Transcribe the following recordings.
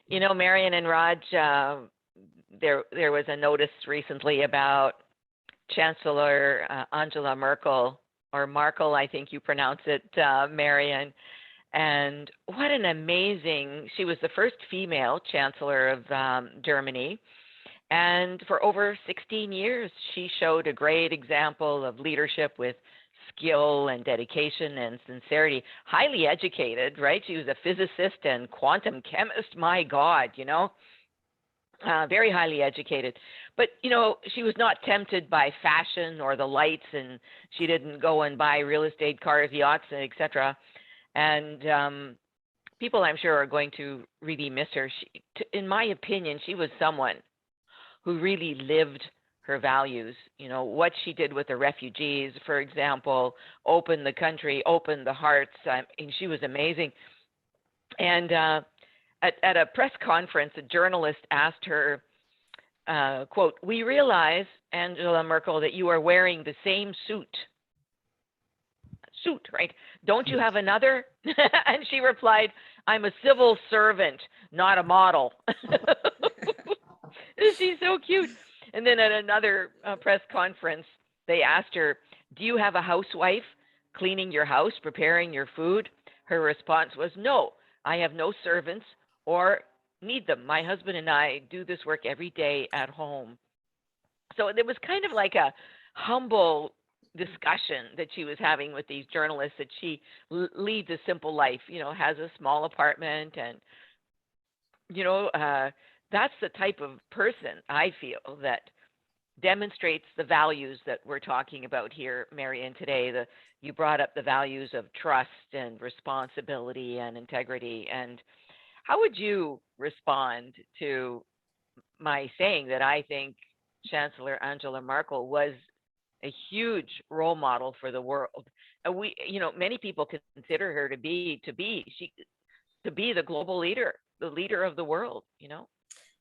You know, Marion and Raj, there was a notice recently about Chancellor Angela Merkel, or Markel, I think you pronounce it, Marion. And what an amazing, she was the first female chancellor of Germany. And for over 16 years, she showed a great example of leadership with skill and dedication and sincerity. Highly educated, right? She was a physicist and quantum chemist. My God, you know, very highly educated. But, you know, she was not tempted by fashion or the lights, and she didn't go and buy real estate, cars, yachts, etc. And people, I'm sure, are going to really miss her. In my opinion, she was someone who really lived her values. You know, what she did with the refugees, for example, opened the country, opened the hearts. I mean, she was amazing. And at a press conference, a journalist asked her, quote, "We realize, Angela Merkel, that you are wearing the same suit, right? Don't you have another?" And she replied, "I'm a civil servant, not a model." She's so cute. And then at another press conference, they asked her, "Do you have a housewife cleaning your house, preparing your food?" Her response was, "No, I have no servants or need them. My husband and I do this work every day at home." So it was kind of like a humble discussion that she was having with these journalists, that she leads a simple life, you know, has a small apartment, and, you know, that's the type of person I feel that demonstrates the values that we're talking about here, Marion, today. You brought up the values of trust and responsibility and integrity. And how would you respond to my saying that I think Chancellor Angela Merkel was a huge role model for the world? We, you know, many people consider her to be the global leader, the leader of the world. You know,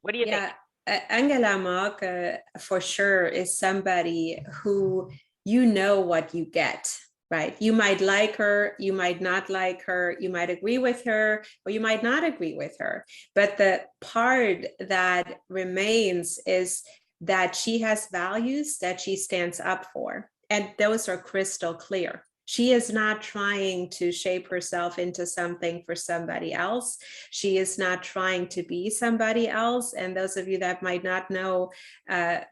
what do you think? Angela Merkel for sure is somebody who, you know what you get, right? You might like her, you might not like her, you might agree with her, or you might not agree with her. But the part that remains is that she has values that she stands up for, and those are crystal clear. She is not trying to shape herself into something for somebody else. She is not trying to be somebody else. And those of you that might not know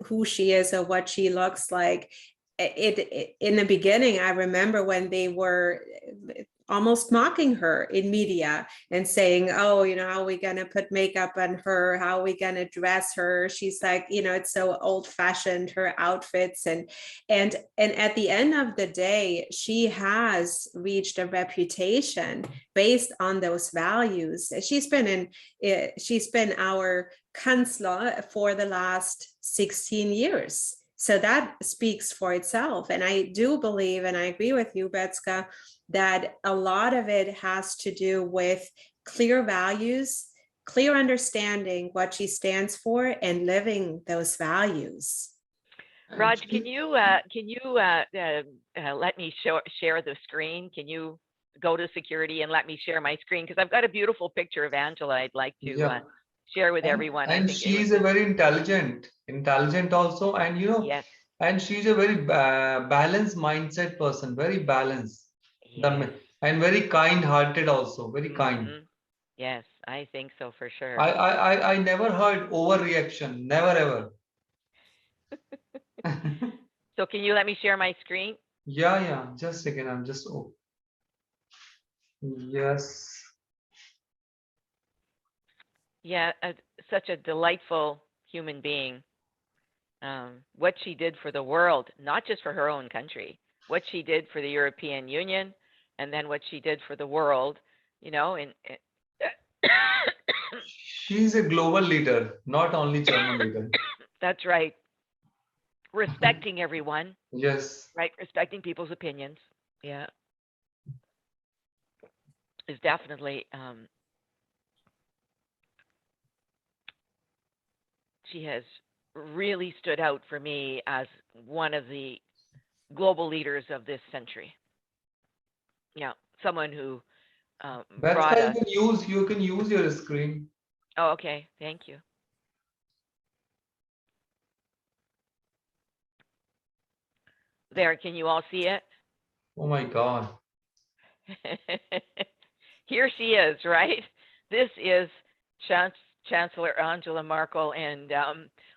who she is or what she looks like, in the beginning, I remember when they were almost mocking her in media and saying, "Oh, you know, how are we going to put makeup on her? How are we going to dress her? She's like, you know, it's so old fashioned, her outfits." And at the end of the day, she has reached a reputation based on those values. She's been our Chancellor for the last 16 years. So that speaks for itself. And I do believe, and I agree with you, Betska, that a lot of it has to do with clear values, clear understanding what she stands for, and living those values. Raj, can you let me share the screen? Can you go to security and let me share my screen? Because I've got a beautiful picture of Angela I'd like to share with everyone. And she's a very intelligent also, and you know, yes, and she's a very balanced mindset person, very balanced, yes. and very kind-hearted also, very kind. Yes, I think so for sure. I never heard overreaction, never ever. So can you let me share my screen? Yeah, just a second, I'm just, oh, yes. Yeah, such a delightful human being. What she did for the world, not just for her own country, what she did for the European Union, and then what she did for the world, you know, She's a global leader, not only German leader. That's right. Respecting everyone. Yes. Right, respecting people's opinions. Yeah. Is definitely, she has really stood out for me as one of the global leaders of this century. Yeah, someone who brought us. You can use your screen. Oh, okay. Thank you. There, can you all see it? Oh my God. Here she is, right? This is Chancellor Angela Merkel, and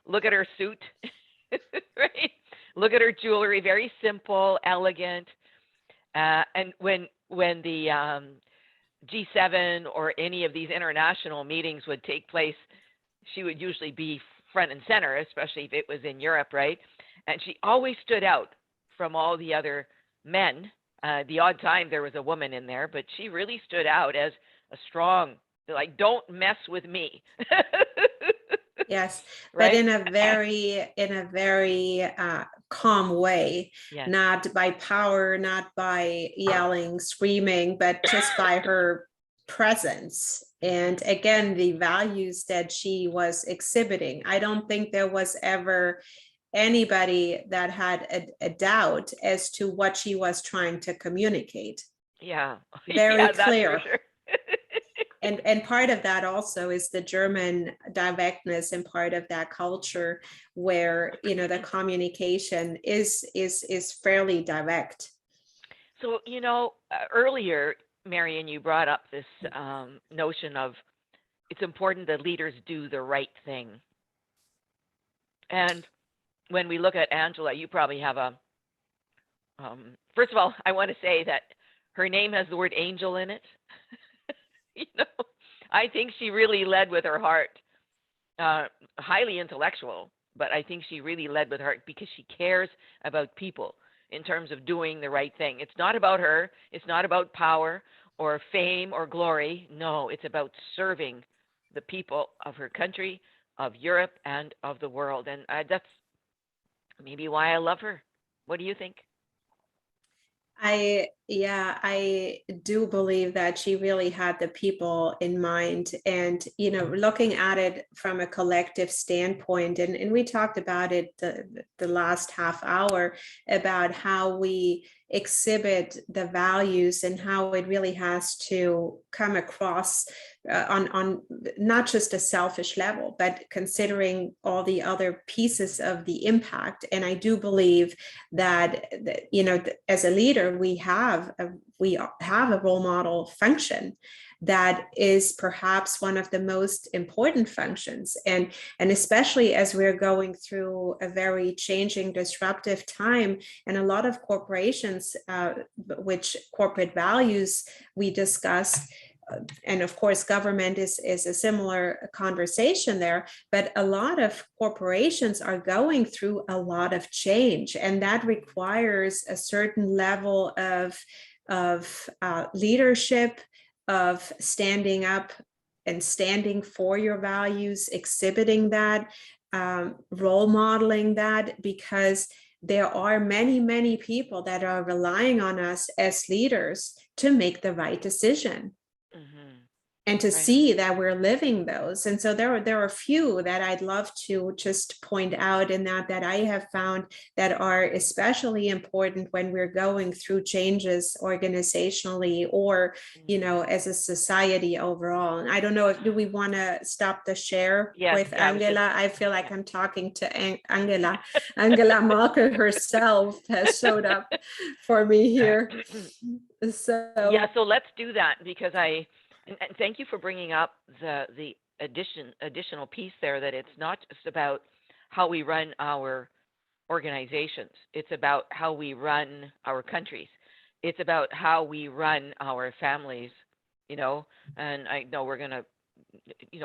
look at her suit, right? Look at her jewelry, very simple, elegant. And when the G7 or any of these international meetings would take place, she would usually be front and center, especially if it was in Europe, right? And she always stood out from all the other men. The odd time there was a woman in there, but she really stood out as a strong, like, don't mess with me. Yes, Right? but in a very calm way, Yes. not by power, not by yelling, screaming, but just by her presence. And again, the values that she was exhibiting. I don't think there was ever anybody that had a doubt as to what she was trying to communicate. Yeah. Very Yeah, that's for clear. sure. And part of that also is the German directness, and part of that culture where, you know, the communication is fairly direct. So, earlier, Marion, you brought up this notion of it's important that leaders do the right thing. And when we look at Angela, you probably have first of all, I want to say that her name has the word angel in it. I think she really led with her heart, highly intellectual, but I think she really led with her heart because she cares about people in terms of doing the right thing. It's not about her. It's not about power or fame or glory. No, it's about serving the people of her country, of Europe, and of the world. And that's maybe why I love her. What do you think? I do believe that she really had the people in mind, and, you know, looking at it from a collective standpoint, and we talked about it the last half hour about how we exhibit the values and how it really has to come across on not just a selfish level, but considering all the other pieces of the impact. And I do believe that, you know, as a leader, we have a role model function that is perhaps one of the most important functions, and especially as we're going through a very changing, disruptive time, and a lot of corporations, which corporate values we discussed, and of course government is a similar conversation there, but a lot of corporations are going through a lot of change, and that requires a certain level of leadership, of standing up and standing for your values, exhibiting that, role modeling that, because there are many people that are relying on us as leaders to make the right decision. Mm-hmm. And to Right. see that we're living those. And so there are a few that I'd love to just point out in that I have found that are especially important when we're going through changes organizationally, or, you know, as a society overall. And I don't know, do we want to stop the share with Angela? I feel like I'm talking to Angela. Angela Merkel herself has showed up for me here. So let's do that, because and thank you for bringing up the additional piece there, that it's not just about how we run our organizations. It's about how we run our countries. It's about how we run our families, and I know we're going to,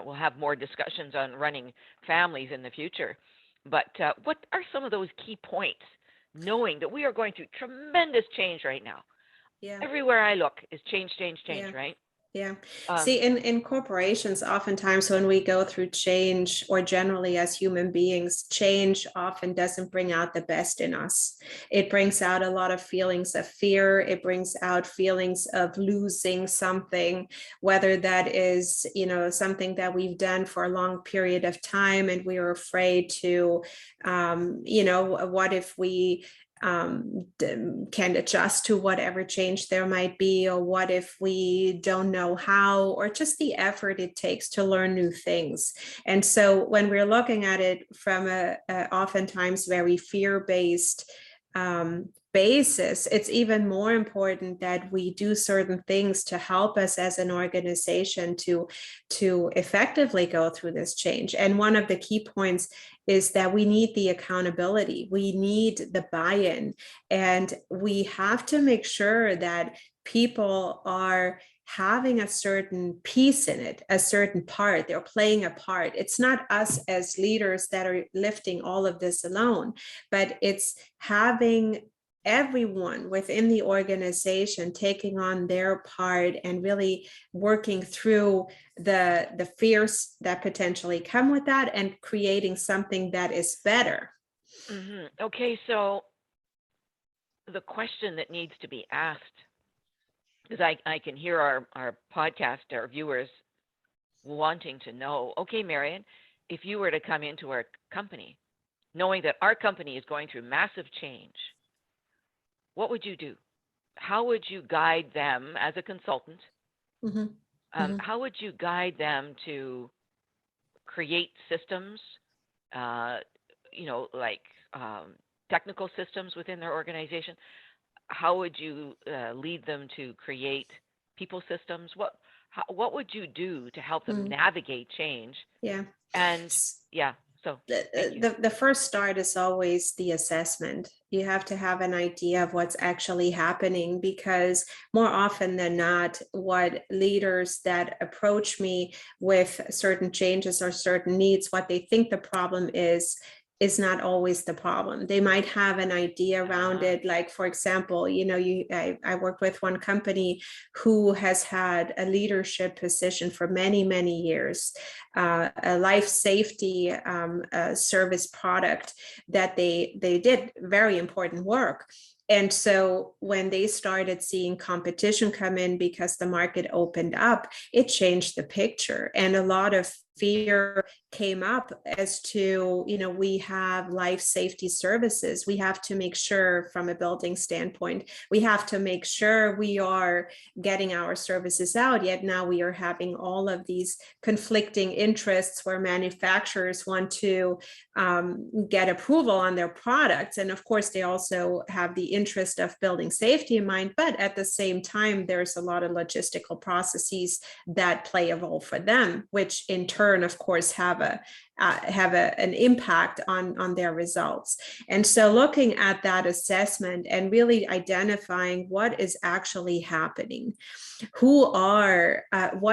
we'll have more discussions on running families in the future. But what are some of those key points, knowing that we are going through tremendous change right now? Yeah. Everywhere I look is change, right? Yeah. See, in corporations, oftentimes when we go through change, or generally as human beings, change often doesn't bring out the best in us. It brings out a lot of feelings of fear. It brings out feelings of losing something, whether that is, something that we've done for a long period of time and we are afraid to, what if we can adjust to whatever change there might be, or what if we don't know how, or just the effort it takes to learn new things. And so when we're looking at it from a oftentimes very fear-based basis, it's even more important that we do certain things to help us as an organization to effectively go through this change. And one of the key points is that we need the accountability, we need the buy-in, and we have to make sure that people are having a certain piece in it, a certain part, they're playing a part. It's not us as leaders that are lifting all of this alone, but it's having everyone within the organization taking on their part and really working through the fears that potentially come with that and creating something that is better. Mm-hmm. Okay, so the question that needs to be asked, because I can hear our podcast, our viewers wanting to know, okay, Marion, if you were to come into our company, knowing that our company is going through massive change, what would you do? How would you guide them as a consultant? Mm-hmm. How would you guide them to create systems, like technical systems within their organization? How would you lead them to create people systems? What would you do to help them navigate change? Yeah. And yeah. So the first start is always the assessment. You have to have an idea of what's actually happening, because more often than not, what leaders that approach me with certain changes or certain needs, what they think the problem is not always the problem. They might have an idea around it. Like, for example, I worked with one company who has had a leadership position for many, many years, a life safety service product that they did very important work. And so when they started seeing competition come in because the market opened up, it changed the picture. And a lot of fear came up as to, we have life safety services. We have to make sure from a building standpoint, we have to make sure we are getting our services out. Yet now we are having all of these conflicting interests where manufacturers want to get approval on their products. And of course, they also have the interest of building safety in mind. But at the same time, there's a lot of logistical processes that play a role for them, which in turn, of course, have an impact on their results. And so looking at that assessment and really identifying what is actually happening, what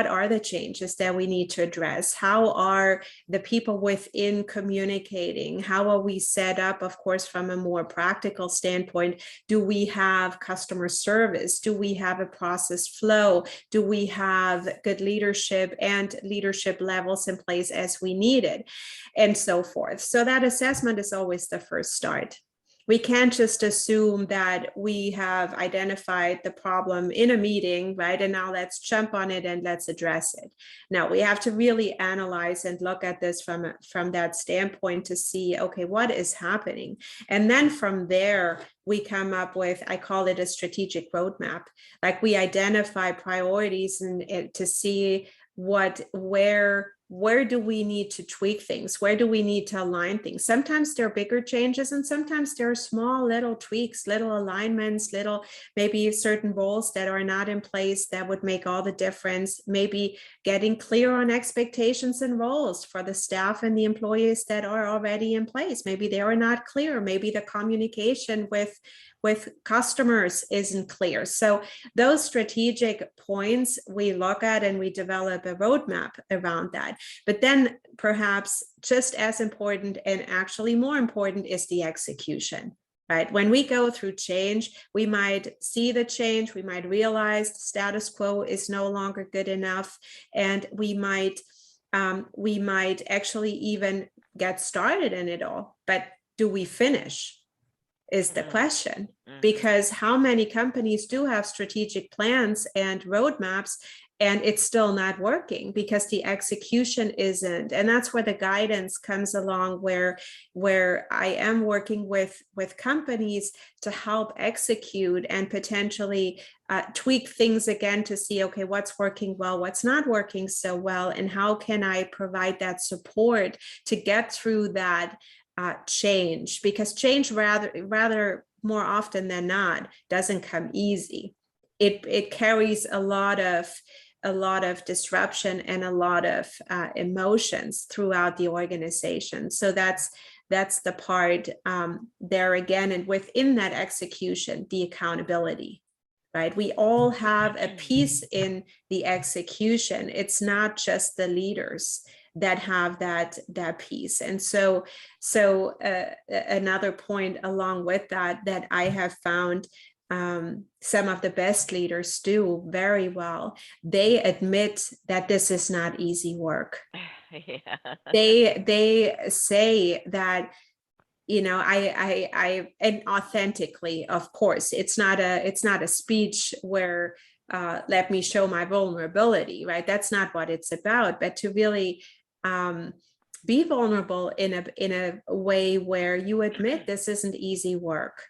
are the changes that we need to address? How are the people within communicating? How are we set up, of course, from a more practical standpoint? Do we have customer service? Do we have a process flow? Do we have good leadership and leadership levels in place as we need it? And so forth. So that assessment is always the first start. We can't just assume that we have identified the problem in a meeting, right? And now let's jump on it and let's address it. Now we have to really analyze and look at this from that standpoint to see, okay, what is happening? And then from there, we come up with, I call it a strategic roadmap. Like, we identify priorities and to see where do we need to tweak things? Where do we need to align things? Sometimes there are bigger changes, and sometimes there are small little tweaks, little alignments, little maybe certain roles that are not in place that would make all the difference. Maybe getting clear on expectations and roles for the staff and the employees that are already in place. Maybe they are not clear. Maybe the communication with customers isn't clear. So those strategic points we look at and we develop a roadmap around that. But then perhaps just as important, and actually more important, is the execution. Right? When we go through change, we might see the change, we might realize the status quo is no longer good enough, and we might actually even get started in it all. But do we finish? Is the question, because how many companies do have strategic plans and roadmaps and it's still not working because the execution isn't. And that's where the guidance comes along, where I am working with companies to help execute and potentially tweak things again to see, okay, what's working well, what's not working so well, and how can I provide that support to get through that change, because change rather more often than not doesn't come easy. It carries a lot of disruption and a lot of emotions throughout the organization. So that's the part there again, and within that execution, the accountability, right? We all have a piece in the execution. It's not just the leaders that have that piece. And so another point along with that I have found some of the best leaders do very well. They admit that this is not easy work. Yeah. They say that, you know, I and authentically, of course, it's not a speech where let me show my vulnerability, right? That's not what it's about, but to really be vulnerable in a way where you admit this isn't easy work,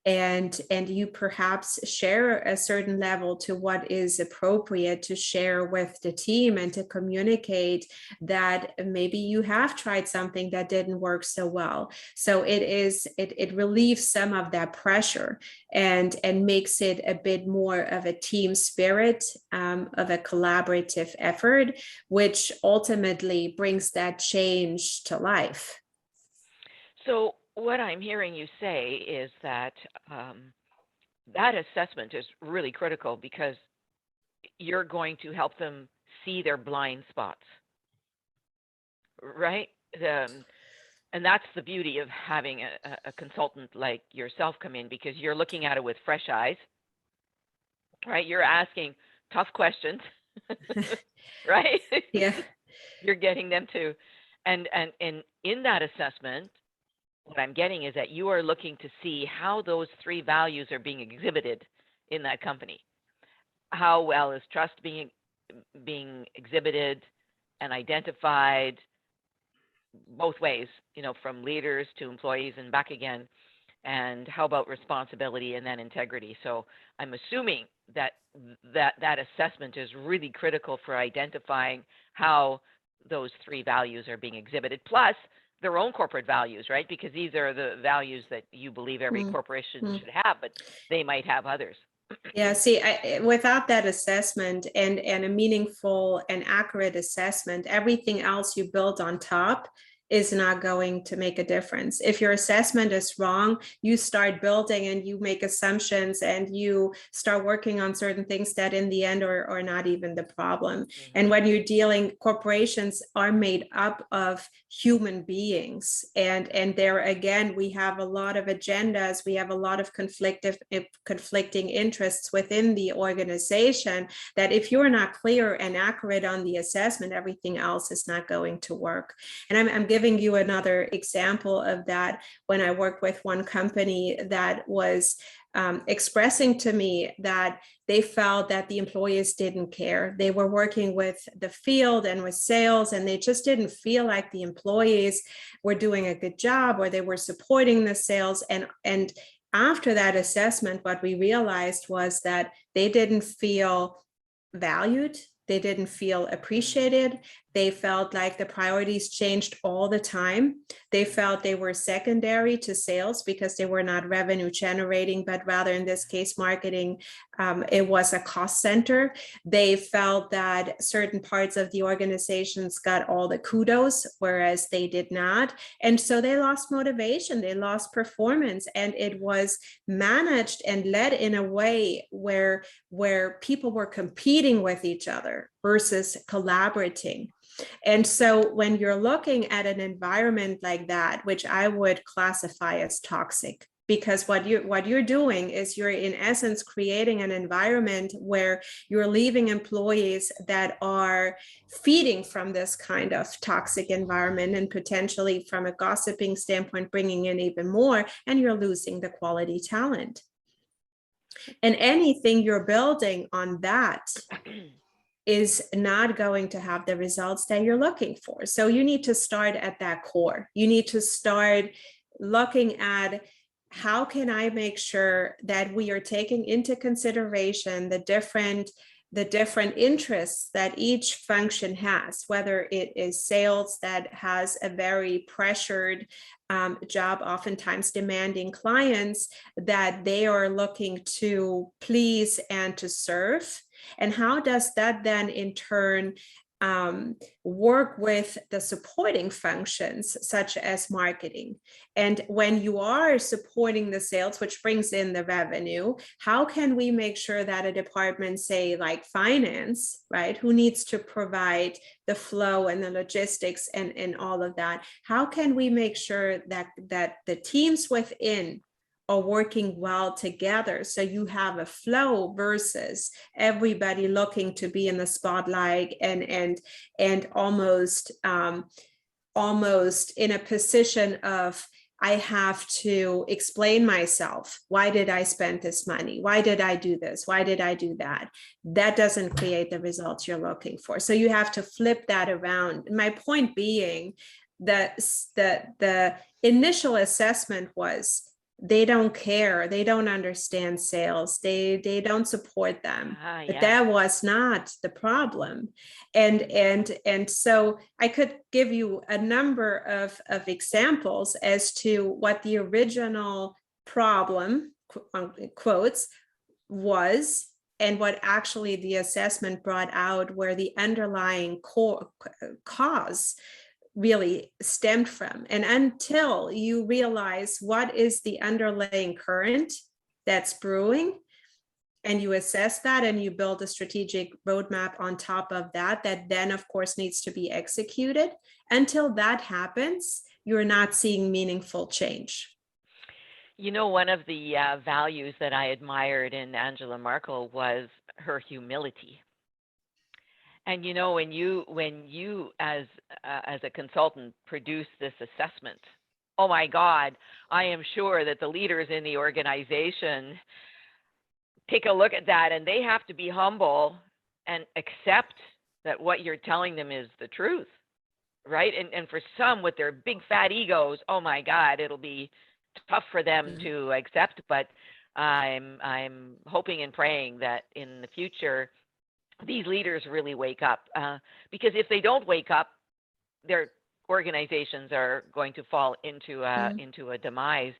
and you perhaps share a certain level to what is appropriate to share with the team, and to communicate that maybe you have tried something that didn't work so well. So it relieves some of that pressure and makes it a bit more of a team spirit, of a collaborative effort, which ultimately brings that change to life. So what I'm hearing you say is that that assessment is really critical, because you're going to help them see their blind spots, right? And that's the beauty of having a consultant like yourself come in, because you're looking at it with fresh eyes, right? You're asking tough questions, right? Yeah. You're getting them to, and in that assessment, what I'm getting is that you are looking to see how those three values are being exhibited in that company. How well is trust being exhibited and identified, both ways, you know, from leaders to employees and back again. And how about responsibility and then integrity? So I'm assuming that assessment is really critical for identifying how those three values are being exhibited, plus their own corporate values, right? Because these are the values that you believe every corporation should have, but they might have others. Yeah, see, without that assessment and a meaningful and accurate assessment, everything else you build on top is not going to make a difference. If your assessment is wrong, you start building and you make assumptions and you start working on certain things that in the end are not even the problem. Mm-hmm. And when you're dealing, corporations are made up of human beings. And there again, we have a lot of agendas, we have a lot of conflicting interests within the organization, that if you're not clear and accurate on the assessment, everything else is not going to work. And I'm giving you another example of that when I worked with one company that was expressing to me that they felt that the employees didn't care. They were working with the field and with sales, and they just didn't feel like the employees were doing a good job or they were supporting the sales. And after that assessment, what we realized was that they didn't feel valued. They didn't feel appreciated. They felt like the priorities changed all the time. They felt they were secondary to sales because they were not revenue generating, but rather in this case, marketing, it was a cost center. They felt that certain parts of the organizations got all the kudos, whereas they did not. And so they lost motivation, they lost performance, and it was managed and led in a way where people were competing with each other versus collaborating. And so when you're looking at an environment like that, which I would classify as toxic, because what you're doing is you're in essence creating an environment where you're leaving employees that are feeding from this kind of toxic environment, and potentially from a gossiping standpoint, bringing in even more, and you're losing the quality talent. And anything you're building on that is not going to have the results that you're looking for. So you need to start at that core. You need to start looking at, how can I make sure that we are taking into consideration the different interests that each function has, whether it is sales that has a very pressured job, oftentimes demanding clients that they are looking to please and to serve. And how does that then in turn work with the supporting functions such as marketing? And when you are supporting the sales, which brings in the revenue, how can we make sure that a department, say like finance, right, who needs to provide the flow and the logistics and all of that, how can we make sure that the teams within are working well together, so you have a flow versus everybody looking to be in the spotlight and almost in a position of, I have to explain myself. Why did I spend this money? Why did I do this? Why did I do that? That doesn't create the results you're looking for. So you have to flip that around. My point being that the initial assessment was, they don't care, they don't understand sales, they don't support them. But that was not the problem. And so I could give you a number of examples as to what the original problem, quotes, was, and what actually the assessment brought out, where the underlying cause really stemmed from. And until you realize what is the underlying current that's brewing, and you assess that and you build a strategic roadmap on top of that, that then of course needs to be executed, until that happens, you're not seeing meaningful change. You know, one of the values that I admired in Angela Merkel was her humility. And you know, when you as a consultant produce this assessment, oh my God, I am sure that the leaders in the organization take a look at that, and they have to be humble and accept that what you're telling them is the truth, right? And for some with their big fat egos, oh my God, it'll be tough for them to accept. But I'm hoping and praying that in the future, these leaders really wake up, because if they don't wake up, their organizations are going to fall into a demise,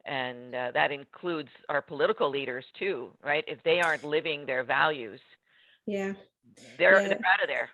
and that includes our political leaders too, right? If they aren't living their values, they're out of there.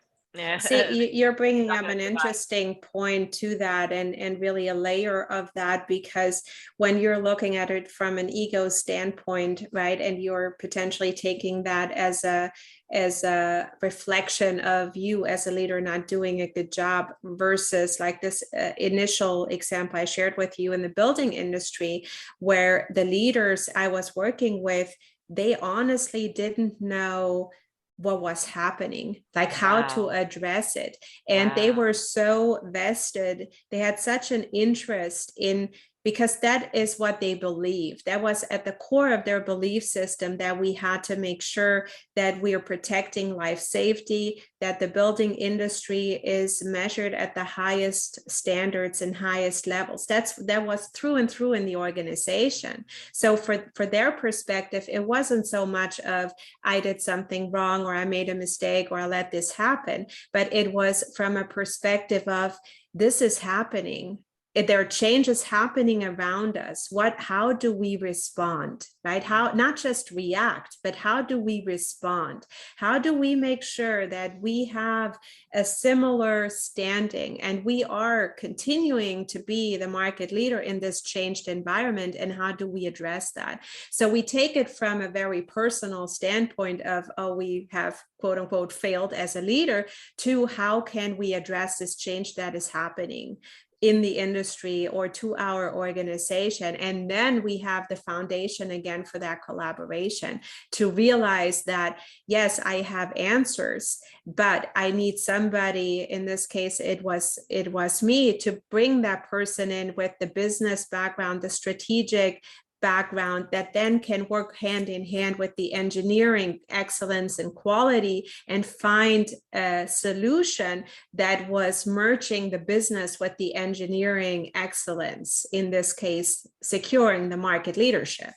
See, you're bringing up an interesting point to that, and really a layer of that, because when you're looking at it from an ego standpoint, right, and you're potentially taking that as a reflection of you as a leader not doing a good job, versus like this initial example I shared with you in the building industry, where the leaders I was working with, they honestly didn't know what was happening, like how to address it. And they were so vested, they had such an interest in, because that is what they believed. That was at the core of their belief system, that we had to make sure that we are protecting life safety, that the building industry is measured at the highest standards and highest levels. That was through and through in the organization. So for their perspective, it wasn't so much of, I did something wrong, or I made a mistake, or I let this happen, but it was from a perspective of, this is happening. If there are changes happening around us, how do we respond, right? How, not just react, but how do we respond? How do we make sure that we have a similar standing and we are continuing to be the market leader in this changed environment? And how do we address that? So we take it from a very personal standpoint of, oh, we have quote unquote failed as a leader, to how can we address this change that is happening in the industry or to our organization. And then we have the foundation again for that collaboration, to realize that, yes, I have answers, but I need somebody, in this case, it was me, to bring that person in with the business background, the strategic background that then can work hand in hand with the engineering excellence and quality and find a solution that was merging the business with the engineering excellence, in this case, securing the market leadership.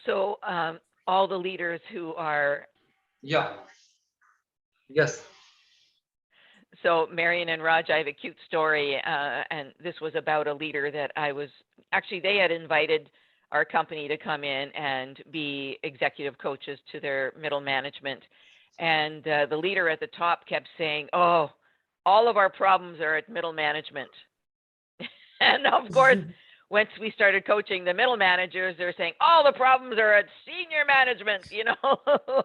So all the leaders who are... Yeah. Yes. So Marion and Raj, I have a cute story, and this was about a leader that actually they had invited our company to come in and be executive coaches to their middle management. And the leader at the top kept saying, oh, all of our problems are at middle management. And of course, once we started coaching the middle managers, they're saying all the problems are at senior management,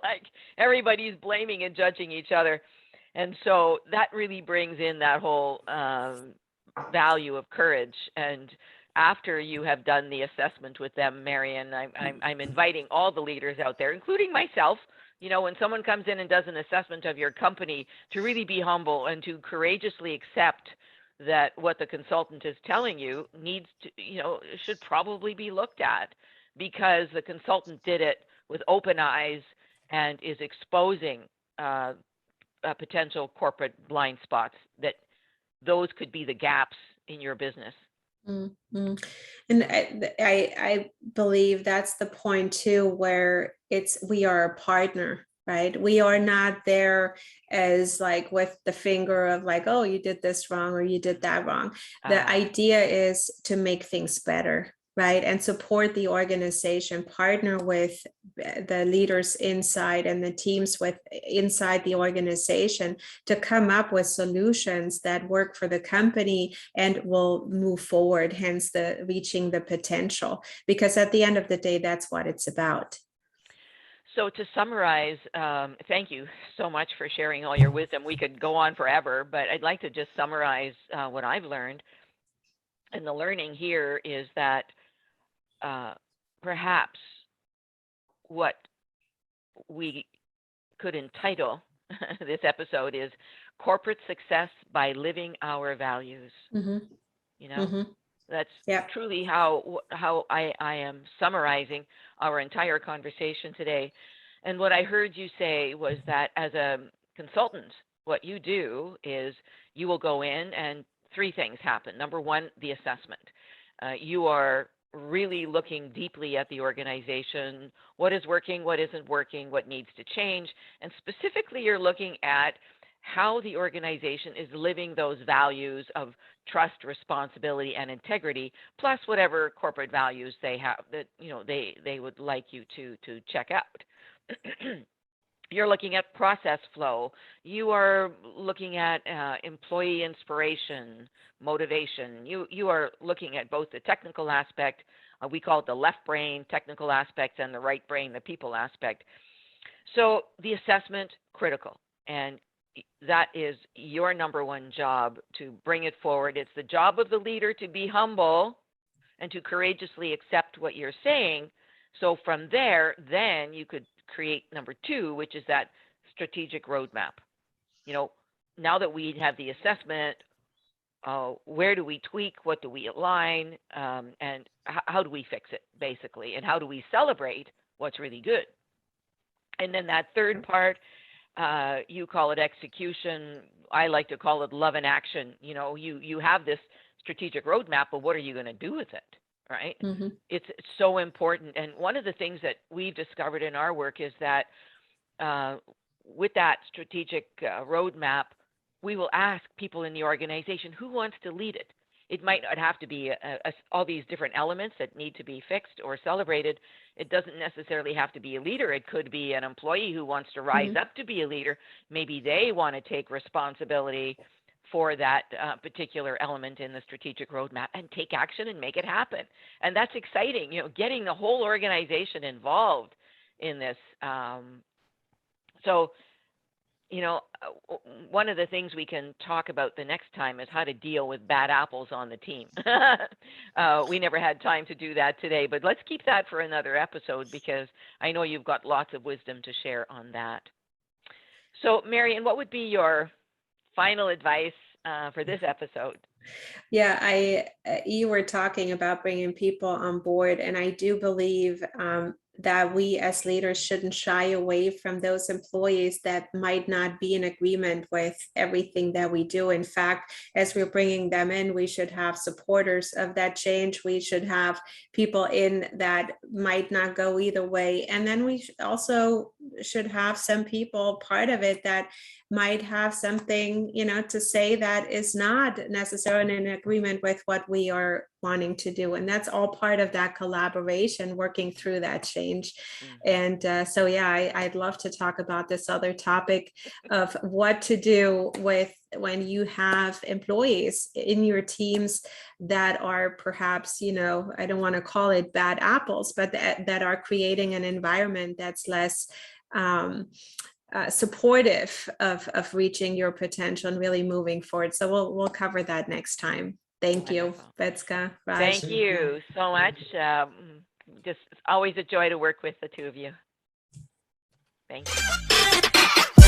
like everybody's blaming and judging each other. And so that really brings in that whole value of courage. And after you have done the assessment with them, Marion, I'm inviting all the leaders out there, including myself, when someone comes in and does an assessment of your company, to really be humble and to courageously accept that what the consultant is telling you needs to, should probably be looked at, because the consultant did it with open eyes and is exposing potential corporate blind spots, that those could be the gaps in your business. Mm-hmm. And I believe that's the point too, where we are a partner, right? We are not there as like with the finger of like, oh, you did this wrong or you did that wrong. The idea is to make things better, right? And support the organization, partner with the leaders inside and the teams inside the organization to come up with solutions that work for the company and will move forward, hence the reaching the potential. Because at the end of the day, that's what it's about. So to summarize, thank you so much for sharing all your wisdom. We could go on forever, but I'd like to just summarize what I've learned. And the learning here is that perhaps what we could entitle this episode is Corporate Success by Living Our Values. Mm-hmm. That's truly how I am summarizing our entire conversation today. And what I heard you say was that as a consultant, what you do is you will go in and three things happen. Number one, the assessment. You are really looking deeply at the organization, what is working, what isn't working, what needs to change. And specifically, you're looking at how the organization is living those values of trust, responsibility, and integrity, plus whatever corporate values they have that they would like you to check out. You're looking at process flow. You are looking at employee inspiration, motivation. You are looking at both the technical aspect, we call it the left brain technical aspect, and the right brain, the people aspect. So the assessment, critical. And that is your number one job, to bring it forward. It's the job of the leader to be humble and to courageously accept what you're saying. So from there, then you could create number two, which is that strategic roadmap. Now that we have the assessment, where do we tweak? What do we align? And how do we fix it, basically? And how do we celebrate what's really good? And then that third part, you call it execution. I like to call it love in action. You have this strategic roadmap, but what are you going to do with it? Right? Mm-hmm. It's so important. And one of the things that we've discovered in our work is that with that strategic roadmap, we will ask people in the organization who wants to lead it. It might not have to be all these different elements that need to be fixed or celebrated. It doesn't necessarily have to be a leader. It could be an employee who wants to rise up to be a leader. Maybe they want to take responsibility for that particular element in the strategic roadmap and take action and make it happen. And that's exciting, getting the whole organization involved in this. So, one of the things we can talk about the next time is how to deal with bad apples on the team. We never had time to do that today, but let's keep that for another episode, because I know you've got lots of wisdom to share on that. So, Marion, what would be your final advice for this episode? Yeah, you were talking about bringing people on board, and I do believe that we as leaders shouldn't shy away from those employees that might not be in agreement with everything that we do. In fact, as we're bringing them in, we should have supporters of that change. We should have people in that might not go either way. And then we also should have some people part of it that might have something, to say that is not necessarily in agreement with what we are wanting to do. And that's all part of that collaboration, working through that change. And so, yeah, I'd love to talk about this other topic of what to do with when you have employees in your teams that are perhaps, I don't want to call it bad apples, but that are creating an environment that's less supportive of reaching your potential and really moving forward. So we'll cover that next time. Thank you, Betska. Thank you so much. Just always a joy to work with the two of you. Thank you.